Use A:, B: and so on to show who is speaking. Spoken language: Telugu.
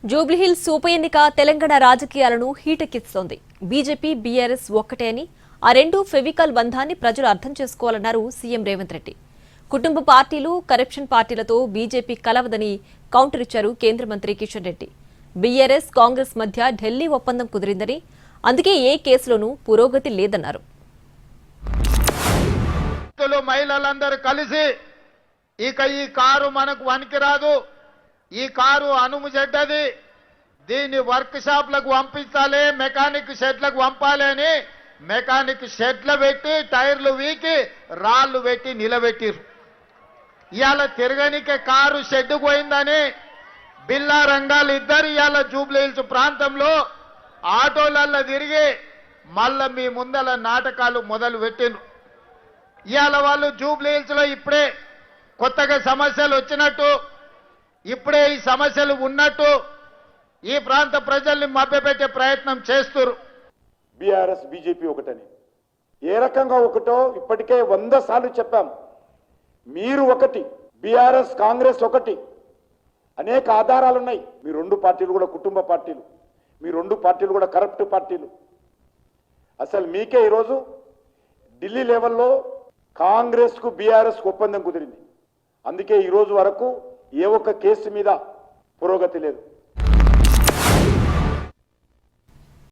A: జూబ్లీహిల్స్ ఉప ఎన్నిక తెలంగాణ రాజకీయాలను హీటెక్కిస్తోంది. బీజేపీ బీఆర్ఎస్ ఒక్కటే అని, ఆ రెండు ఫెవికల్ బంధాన్ని ప్రజలు అర్థం చేసుకోవాలన్నారు సీఎం రేవంత్ రెడ్డి. కుటుంబ పార్టీలు, కరప్షన్ పార్టీలతో బీజేపీ కలవదని కౌంటర్ ఇచ్చారు కేంద్ర మంత్రి కిషన్ రెడ్డి. బీఆర్ఎస్ కాంగ్రెస్ మధ్య ఢిల్లీ ఒప్పందం కుదిరిందని, అందుకే ఏ కేసులోనూ పురోగతి లేదన్నారు.
B: మహిళలందరూ కలిసి ఇక ఈ కారు మనకు వనికిరాదు, ఈ కారు అనుము చెడ్డది, దీన్ని వర్క్ షాప్లకు పంపించాలి, మెకానిక్ షెడ్లకు పంపాలి అని మెకానిక్ షెడ్లు పెట్టి టైర్లు వీకి రాళ్లు పెట్టి నిలబెట్టిరు. ఇవాళ తిరగనికే కారు షెడ్ పోయిందని బిల్లా రంగాలు ఇద్దరు ఇవాళ జూబ్లీహిల్స్ ప్రాంతంలో ఆటోలల్లో తిరిగి మళ్ళా మీ ముందల నాటకాలు మొదలు పెట్టిండ్రు. ఇవాళ వాళ్ళు జూబ్లీహిల్స్ లో ఇప్పుడే కొత్తగా సమస్యలు వచ్చినట్టు, ఇప్పుడే ఈ సమస్యలు ఉన్నట్టు ఈ ప్రాంత ప్రజల్ని మభ్యపెట్టే ప్రయత్నం చేస్తున్నారు.
C: బీఆర్ఎస్ బీజేపీ ఒకటని ఏ రకంగా ఒకటో ఇప్పటికే 100 సార్లు చెప్పాం. మీరు ఒకటి, బీఆర్ఎస్ కాంగ్రెస్ ఒకటి, అనేక ఆధారాలు ఉన్నాయి. మీ రెండు పార్టీలు కూడా కుటుంబ పార్టీలు, మీ రెండు పార్టీలు కూడా కరప్ట్ పార్టీలు. అసలు మీకే ఈరోజు ఢిల్లీ లెవెల్లో కాంగ్రెస్కు బీఆర్ఎస్కు ఒప్పందం కుదిరింది. అందుకే ఈరోజు వరకు ఏ ఒక్క కేసు మీద పురోగతి లేదు.